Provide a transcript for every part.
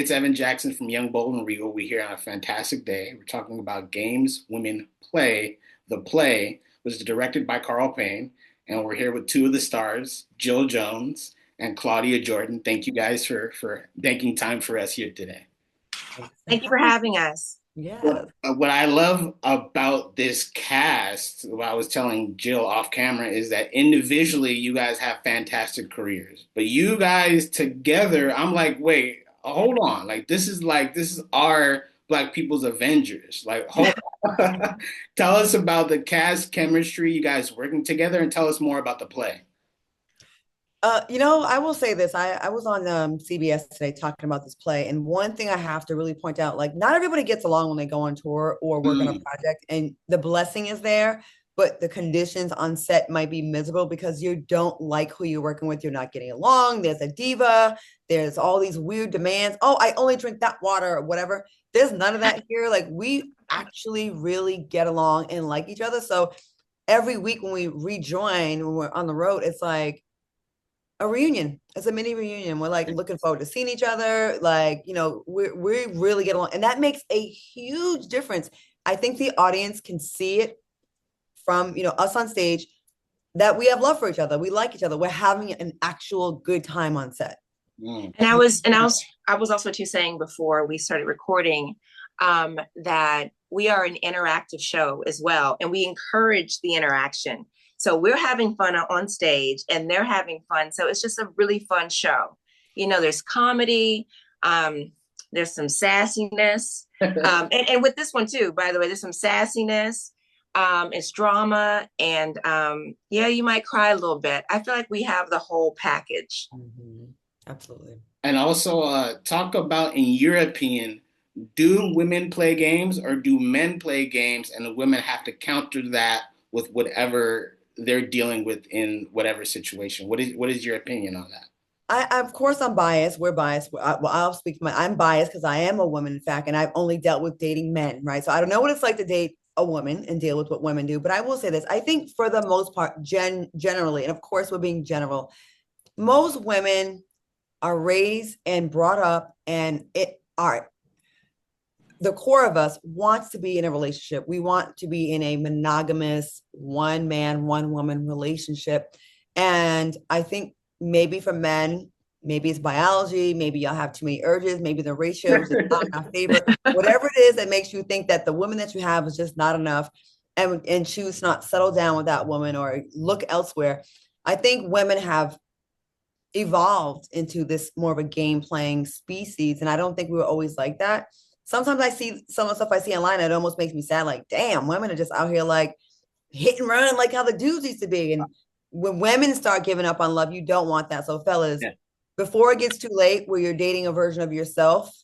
It's Evan Jackson from Young, Bold, and Regal. We're here on a fantastic day. We're talking about games women play. The play was directed by Carl Payne, and we're here with two of the stars, Jill Jones and Claudia Jordan. Thank you guys for making time for us here today. Thanks for Thank you for having. having us. Yes. What I love about this cast, what I was telling Jill off camera, is that individually you guys have fantastic careers, but you guys together, I'm like, wait, hold on, this is our Black people's Avengers. Like, hold on. Tell us about the cast chemistry, you guys working together, and tell us more about the play. I will say this. I was on CBS today talking about this play, and one thing I have to really point out, like, not everybody gets along when they go on tour or work on a Mm, project, and the blessing is there, but the conditions on set might be miserable because you don't like who you're working with. You're not getting along. There's a diva. There's all these weird demands. Oh, I only drink that water or whatever. There's none of that here. Like, we actually really get along and like each other. So every week when we rejoin, when we're on the road, it's like a reunion. It's a mini reunion. We're like looking forward to seeing each other. Like, we really get along. And that makes a huge difference. I think the audience can see it from, us on stage, that we have love for each other. We like each other. We're having an actual good time on set. mm. And I was also too saying before we started recording that we are an interactive show as well, and we encourage the interaction. So we're having fun on stage, and they're having fun. So it's just a really fun show. There's comedy, there's some sassiness, and with this one too. By the way, there's some sassiness. It's drama, and yeah, you might cry a little bit. I feel like we have the whole package. Mhm. Absolutely. And also, talk about, in your opinion, do women play games or do men play games, and the women have to counter that with whatever they're dealing with in whatever situation? What is your opinion on that? Of course, I'm biased. We're biased. I'll speak for I'm biased because I am a woman, in fact, and I've only dealt with dating men, right? So I don't know what it's like to date a woman and deal with what women do. But I will say this: I think for the most part, generally, and of course, we're being general, most women are raised and brought up, and the core of us wants to be in a relationship. We want to be in a monogamous one man, one woman relationship. And I think maybe for men, maybe it's biology, maybe y'all have too many urges, maybe the ratios is not in our favor, whatever it is that makes you think that the woman that you have is just not enough, and choose to not settle down with that woman or look elsewhere. I think women have evolved into this more of a game playing species. And I don't think we were always like that. Sometimes I see some of the stuff I see online, it almost makes me sad. Like, damn, women are just out here like hit and run like how the dudes used to be. And when women start giving up on love, you don't want that. So, fellas, Yeah. before it gets too late where you're dating a version of yourself,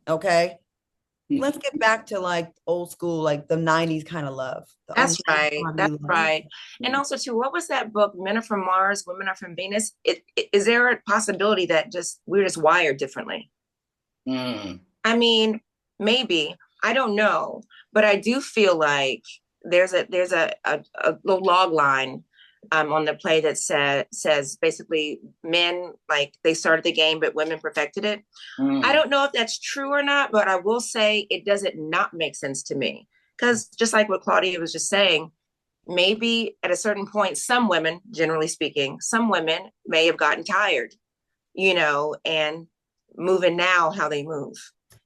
okay, let's get back to like old school, like the 90s kind of love, the That's right. That's love. right. And also, too, what was that book? Men are from Mars, women are from Venus. Is there a possibility that we're just wired differently? Mm. I mean, maybe. I don't know, but I do feel like there's a little log line on the play that says basically men, like, they started the game, but women perfected it. I Mm. don't know if that's true or not, but I will say it doesn't not make sense to me. Because just like what Claudia was just saying, maybe at a certain point, some women, generally speaking, some women may have gotten tired, and moving now how they move.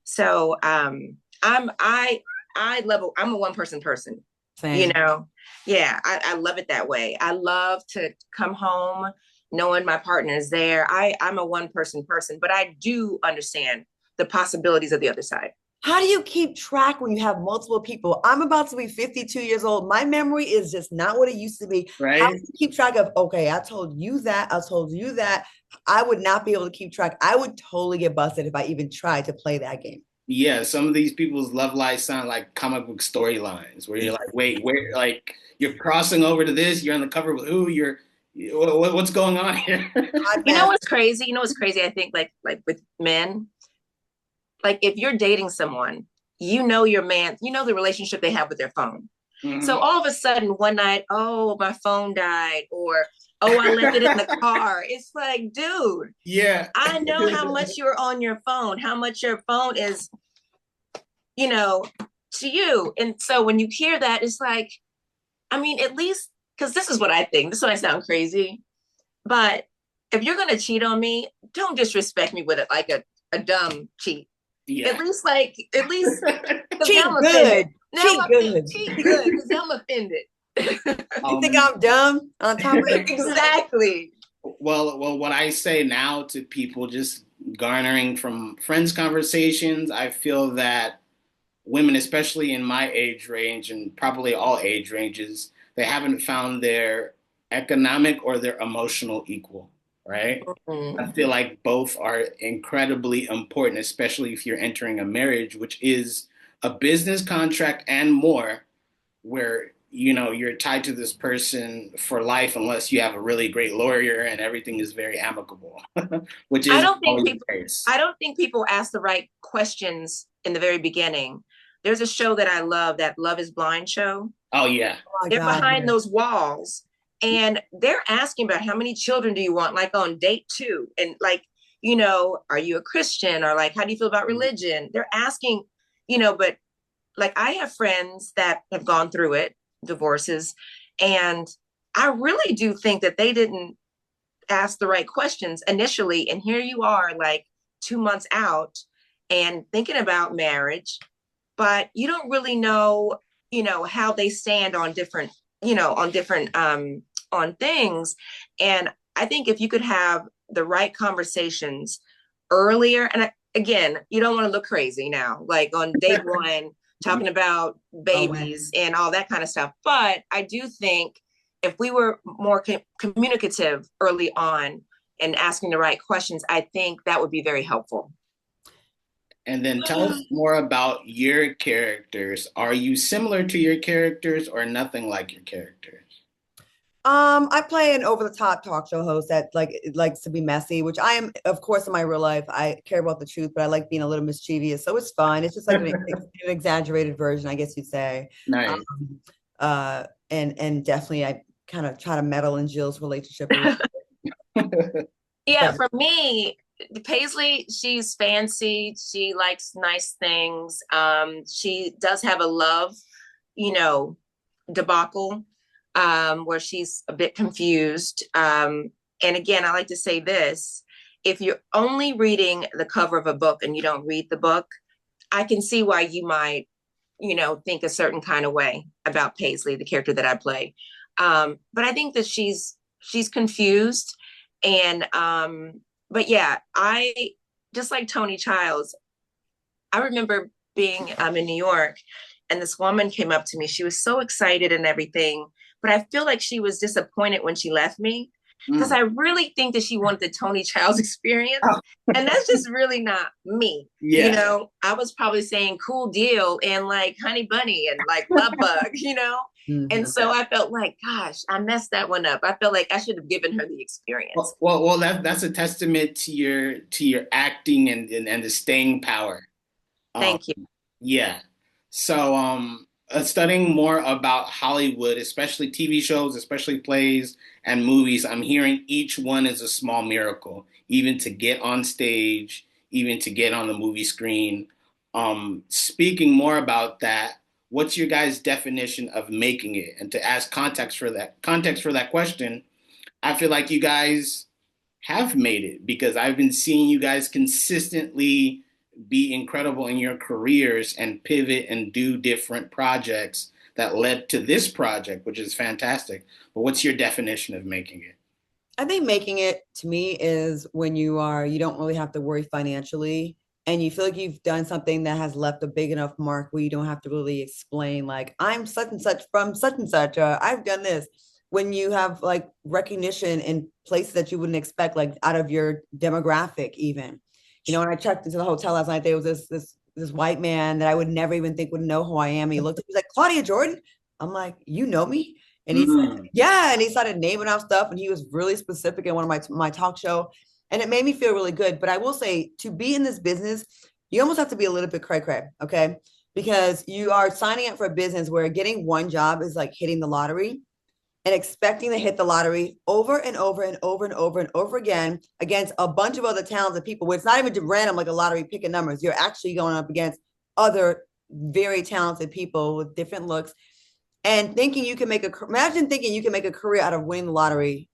So I'm a one person, you Same. know. Yeah, I love it that way. I love to come home knowing my partner is there. I'm a one person, but I do understand the possibilities of the other side. How do you keep track when you have multiple people? I'm about to be 52 years old. My memory is just not what it used to be. How do Right? you keep track of, okay, I told you that, I told you that? I would not be able to keep track. I would totally get busted if I even tried to play that game. Yeah, some of these people's love lives sound like comic book storylines where you're like, wait, where, like, you're crossing over to this, you're on the cover with who, what's going on here? Hot You know mess. what's crazy? You know what's crazy? I think like with men, like if you're dating someone, your man, the relationship they have with their phone. So Mhm. all of a sudden one night, oh, my phone died, or Oh, I left it in the car. It's like, dude, Yeah. I know how much you're on your phone, how much your phone is, you know, to you. And so when you hear that, it's like, I mean, at least, because this is what I think. This is what I sound crazy. But if you're going to cheat on me, don't disrespect me with it like a dumb cheat. Yeah. At least, because now Cheat I'm offended. good. Cheat good. Cheat good, because now I'm offended. You think Um, I'm dumb on top of it? Exactly. well, what I say now to people, just garnering from friends' conversations, I feel that women, especially in my age range and probably all age ranges, they haven't found their economic or their emotional equal, right? I Mm. feel like both are incredibly important, especially if you're entering a marriage, which is a business contract and more, where you're tied to this person for life unless you have a really great lawyer and everything is very amicable, which I is don't think always the people case. I don't think people ask the right questions in the very beginning. There's a show that I love, that Love is Blind show. Oh yeah. Oh my They're God, behind yes. those walls and they're asking about how many children do you want, like on date two, and like, are you a Christian, or like, how do you feel about religion? They're asking, but like, I have friends that have gone through it, divorces, and I really do think that they didn't ask the right questions initially. And here you are, like 2 months out and thinking about marriage, but you don't really know, how they stand on different, on things. And I think if you could have the right conversations earlier, and again, you don't want to look crazy now, like on date one, talking about Oh, man. babies and all that kind of stuff. But I do think if we were more communicative early on and asking the right questions, I think that would be very helpful. And then tell us more about your characters. Are you similar to your characters or nothing like your characters? I play an over-the-top talk show host that likes to be messy, which I am, of course, in my real life. I care about the truth, but I like being a little mischievous. So it's fun. It's just like an exaggerated version, I guess you'd say. Nice. Um, and definitely I kind of try to meddle in Jill's relationship a little bit. Yeah, But for me, Paisley, she's fancy. She likes nice things. She does have a love, you know, debacle, where she's a bit confused. And again, I like to say this: if you're only reading the cover of a book and you don't read the book, I can see why you might, think a certain kind of way about Paisley, the character that I play. But I think that she's confused, and but yeah, I just like Tony Childs. I remember being in New York, and this woman came up to me. She was so excited and everything, but I feel like she was disappointed when she left me, because Mm. I really think that she wanted the Tony Childs experience, Oh, and that's just really not me. yeah. I was probably saying cool deal and like honey bunny and like love bug, And mhm. so I felt like, gosh, I messed that one up. I felt like I should have given her the experience. Well, that's a testament to your acting and the staying power. Um, Thank you. yeah. So, studying more about Hollywood, especially TV shows, especially plays and movies, I'm hearing each one is a small miracle, even to get on stage, even to get on the movie screen. Speaking more about that, what's your guys' definition of making it? And to ask context for that question, I feel like you guys have made it because I've been seeing you guys consistently be incredible in your careers and pivot and do different projects that led to this project, which is fantastic. But what's your definition of making it? I think making it to me is when you don't really have to worry financially and you feel like you've done something that has left a big enough mark where you don't have to really explain, like, I'm such and such from such and such, I've done this. When you have like recognition in places that you wouldn't expect, like out of your demographic, even. When I checked into the hotel last night, there was this white man that I would never even think would know who I am. He looked, he was like, Claudia Jordan. I'm like, you know me? And he said, Mm. yeah. And he started naming out stuff. And he was really specific in one of my talk show. And it made me feel really good. But I will say, to be in this business, you almost have to be a little bit cray cray, okay? Because you are signing up for a business where getting one job is like hitting the lottery. and expecting to hit the lottery over and over and over and over and over again against a bunch of other talented people, where it's not even random like a lottery picking numbers. You're actually going up against other very talented people with different looks, and thinking you can imagine thinking you can make a career out of winning the lottery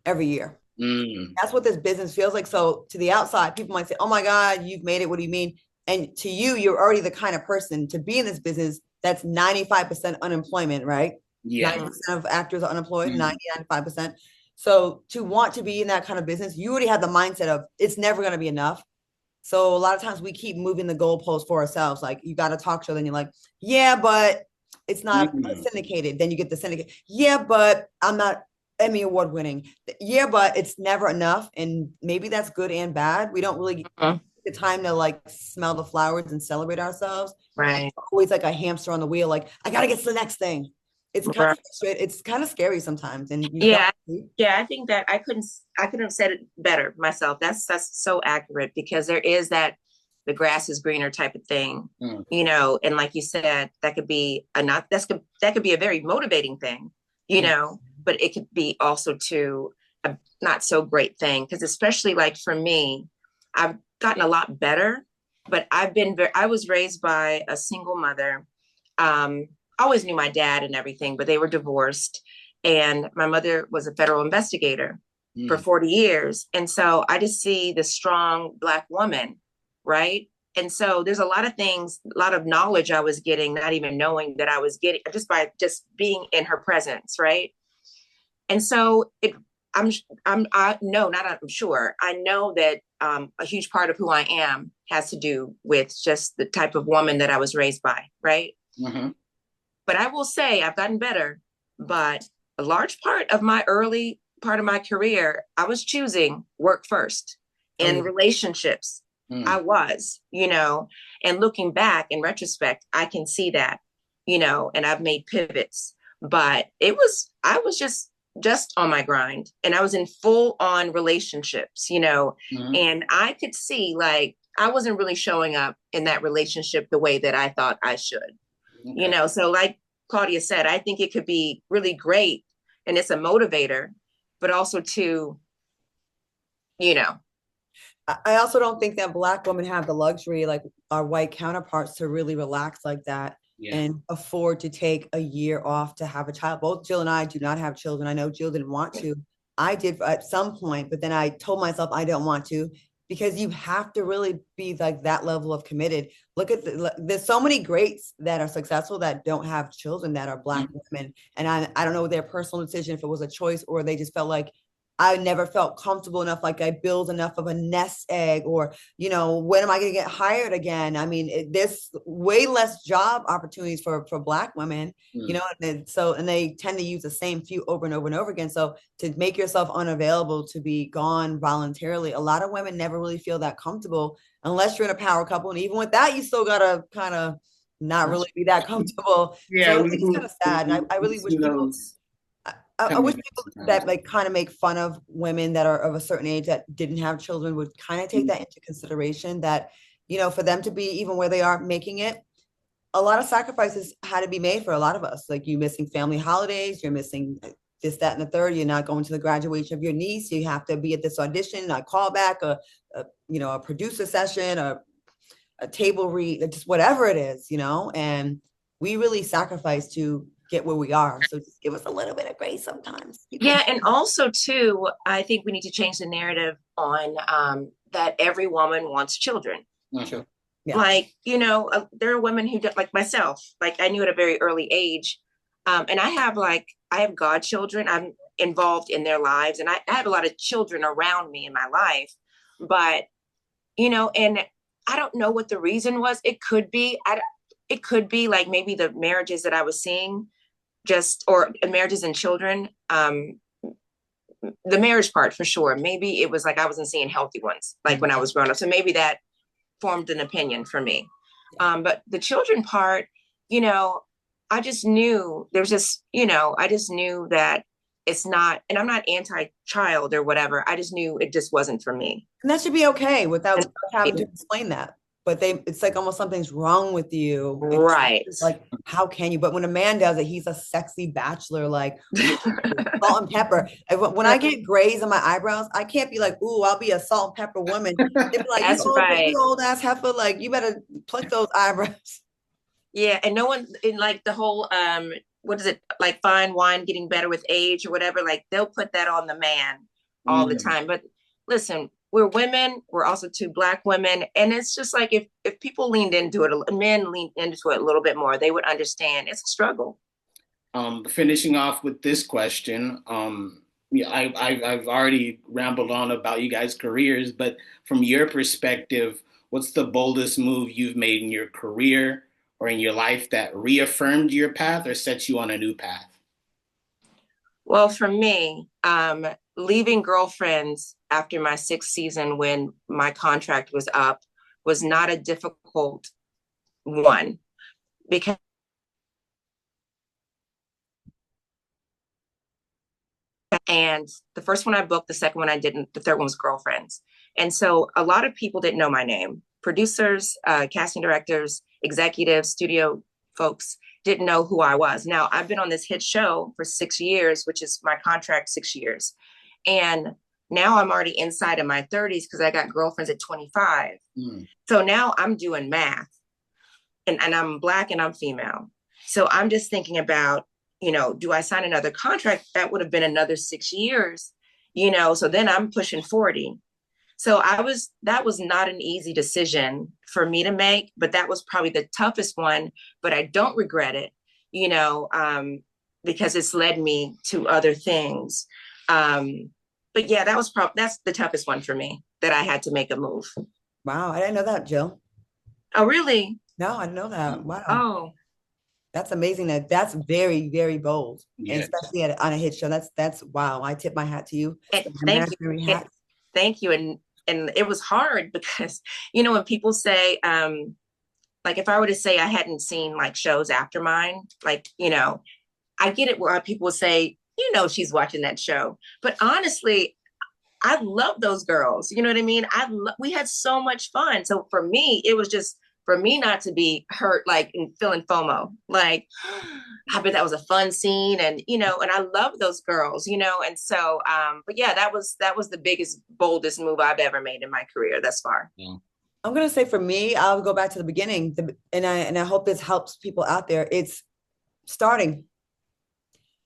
every year. Mm. That's what this business feels like. So to the outside, people might say, "Oh my God, you've made it. What do you mean?" And to you, you're already the kind of person to be in this business that's 95% unemployment, right? Yeah. 90% of actors are unemployed, Mm. 95%. So to want to be in that kind of business, you already have the mindset of it's never going to be enough. So a lot of times we keep moving the goalposts for ourselves. Like you got a talk show, then you're like, yeah, but it's not Mm. syndicated. Then you get the syndicate. Yeah, but I'm not Emmy award winning. Yeah, but it's never enough. And maybe that's good and bad. We don't really Mhm. get the time to like smell the flowers and celebrate ourselves. Right. Always like a hamster on the wheel. Like I got to get to the next thing. It's kind of Right. it's kind of scary sometimes. And you don't. Yeah. Yeah, I think that I couldn't have said it better myself. That's so accurate, because there is that the grass is greener type of thing, Mm. and like you said, that could be a not that could be a very motivating thing, Yeah. but it could be also too a not so great thing, because especially like for me, I've gotten a lot better, but I was raised by a single mother. I always knew my dad and everything, but they were divorced, and my mother was a federal investigator for Mm. 40 years. And so I just see the strong Black woman, right? And so there's a lot of things, a lot of knowledge I was getting, not even knowing that I was getting, just by just being in her presence, right? And so I no, not I'm sure. I know that a huge part of who I am has to do with just the type of woman that I was raised by, right? Mhm. But I will say I've gotten better. But a large part of my early part of my career, I was choosing work first Oh, in yeah. relationships. Mm. I was, and looking back in retrospect, I can see that, and I've made pivots. But I was just on my grind, and I was in full on relationships, Mhm. and I could see like I wasn't really showing up in that relationship the way that I thought I should. Okay. So like Claudia said, I think it could be really great, and it's a motivator, but also to, you know, I also don't think that Black women have the luxury like our white counterparts to really relax like that Yeah. and afford to take a year off to have a child. Both Jill and I do not have children. I know Jill didn't want to. I did at some point, but then I told myself I don't want to, because you have to really be like that level of committed. Look at there's so many greats that are successful that don't have children that are Black Mm. women. And I don't know their personal decision, if it was a choice or they just felt like I never felt comfortable enough, like I build enough of a nest egg, or, when am I going to get hired again? I mean, there's way less job opportunities for Black women, Mm. and they tend to use the same few over and over and over again. So to make yourself unavailable to be gone voluntarily, a lot of women never really feel that comfortable unless you're in a power couple. And even with that, you still got to kind of not really be that comfortable. Yeah, So it's kind of sad. And I we really wish see people those I coming wish up people sometimes. that like kind of make fun of women that are of a certain age that didn't have children would kind of take Mm. that into consideration, that, for them to be even where they are making it, a lot of sacrifices had to be made for a lot of us. Like you missing family holidays, you're missing this, that, and the third. You're not going to the graduation of your niece. You have to be at this audition, a callback, a producer session, a table read, just whatever it is, and we really sacrifice to get where we are. So just give us a little bit of grace sometimes, people. yeah. And also too, I think we need to change the narrative on that every woman wants children. Mhm. Yeah. Like, there are women who don't, like myself, like I knew at a very early age. And I have godchildren. I'm involved in their lives, and I have a lot of children around me in my life. But, and I don't know what the reason was. It could be like maybe the marriages that I was seeing, or marriages and children. The marriage part for sure. Maybe it was like I wasn't seeing healthy ones, like when I was growing up. So maybe that formed an opinion for me. But the children part, you know, I just knew there's just, I just knew that it's not, and I'm not anti-child or whatever. I just knew it just wasn't for me. And that should be okay And without having to explain that. but it's like almost something's wrong with you. It's Right. like, how can you? But when a man does it, he's a sexy bachelor, like salt and pepper. When I get grays on my eyebrows, I can't be like, ooh, I'll be a salt and pepper woman. They'd be like, That's you right. old ass heifer, like you better pluck those eyebrows. Yeah, and no one in like the whole what is it, like fine wine getting better with age or whatever, like they'll put that on the man all the Mm. time. But listen, we're women, we're also two black women, and it's just like if people leaned into it, men leaned into it a little bit more, they would understand it's a struggle. Finishing off with this question, yeah, I've already rambled on about you guys' careers, but from your perspective, what's the boldest move you've made in your career or in your life that reaffirmed your path or set you on a new path? Well, for me, leaving girlfriends after my sixth season when my contract was up was not a difficult one because and the first one I booked, the second one I didn't, the third one was girlfriends. And so a lot of people didn't know my name. Producers, casting directors, executives, studio folks didn't know who I was. Now I've been on this hit show for 6 years, which is my contract, 6 years. And now I'm already inside of my 30s because I got girlfriends at 25. Mm. So now I'm doing math and I'm black and I'm female. So I'm just thinking about, do I sign another contract? That would have been another 6 years, so then I'm pushing 40. So that was not an easy decision for me to make, but that was probably the toughest one, but I don't regret it, you know, because it's led me to other things. But yeah, that's the toughest one for me that I had to make a move. Wow, I didn't know that, Jill. Oh, really? No, I didn't know that. Wow. Oh, That's amazing. That's very, very bold. And Yeah. especially on a hit show. That's wow. I tip my hat to you. and The thank you. Mary hat. Thank you. And it was hard because, when people say, like if I were to say I hadn't seen like shows after mine, like, I get it where people would say, she's watching that show. But honestly, I love those girls. You know what I mean? We had so much fun. So for me, it was just for me not to be hurt, like and feeling FOMO. Like, I bet that was a fun scene, and I love those girls, and so, but yeah, that was the biggest, boldest move I've ever made in my career thus far. Yeah. I'm gonna say for me, I'll go back to the beginning. And I hope this helps people out there. It's starting.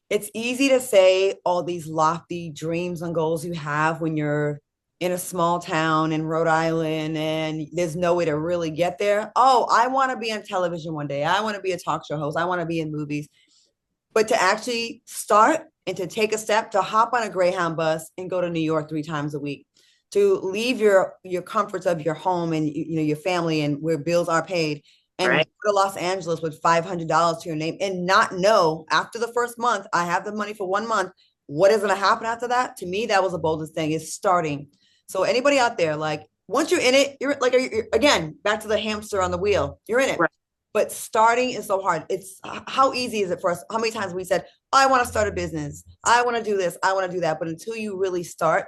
It's easy to say all these lofty dreams and goals you have when you're in a small town in Rhode Island and there's no way to really get there. Oh, I want to be on television one day. I want to be a talk show host. I want to be in movies. But to actually start and to take a step to hop on a Greyhound bus and go to New York 3 times a week, to leave your comforts of your home and your family and where bills are paid and Right. go to Los Angeles with $500 to your name and not know after the first month, I have the money for 1 month. What is going to happen after that? To me, that was the boldest thing is starting. So anybody out there, like once you're in it, you're like, again, back to the hamster on the wheel, you're in it. Right. But starting is so hard. It's how easy is it for us? How many times we said, oh, I want to start a business. I want to do this. I want to do that. But until you really start,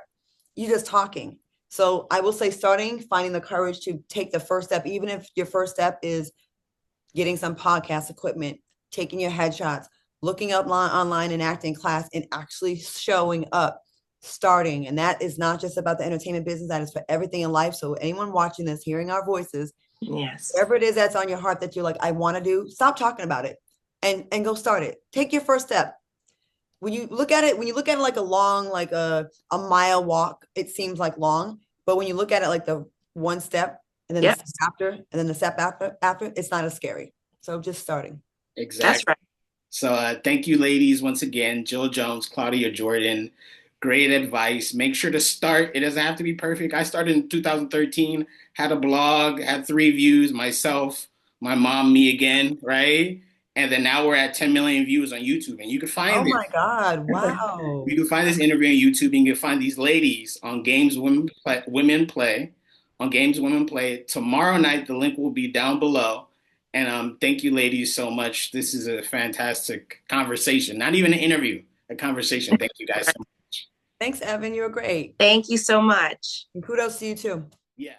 you're just talking. So I will say starting, finding the courage to take the first step, even if your first step is getting some podcast equipment, taking your headshots, looking up online and acting class and actually showing up, starting. And that is not just about the entertainment business. That is for everything in life. So anyone watching this, hearing our voices, Yes. whatever it is that's on your heart that you're like, I want to do, stop talking about it and go start it. Take your first step. When you look at it like a long, like a mile walk, it seems like long. But when you look at it like the one step and then the Yep. step after, and then the step after, it's not as scary. So just starting. That's Exactly. right. So thank you, ladies, once again. Jill Jones, Claudia Jordan. Great advice. Make sure to start. It doesn't have to be perfect. I started in 2013, had a blog, had 3 views, myself, my mom, me again, right? And then now we're at 10 million views on YouTube. And you can Oh find my this. God. You Wow. can find this interview on YouTube, and you can find these ladies on Games Women Play, on Games Women Play. Tomorrow night, the link will be down below. And thank you, ladies, so much. This is a fantastic conversation. Not even an interview, a conversation. Thank you guys so much. Thanks, Evan. You were great. Thank you so much. And kudos to you too. Yeah.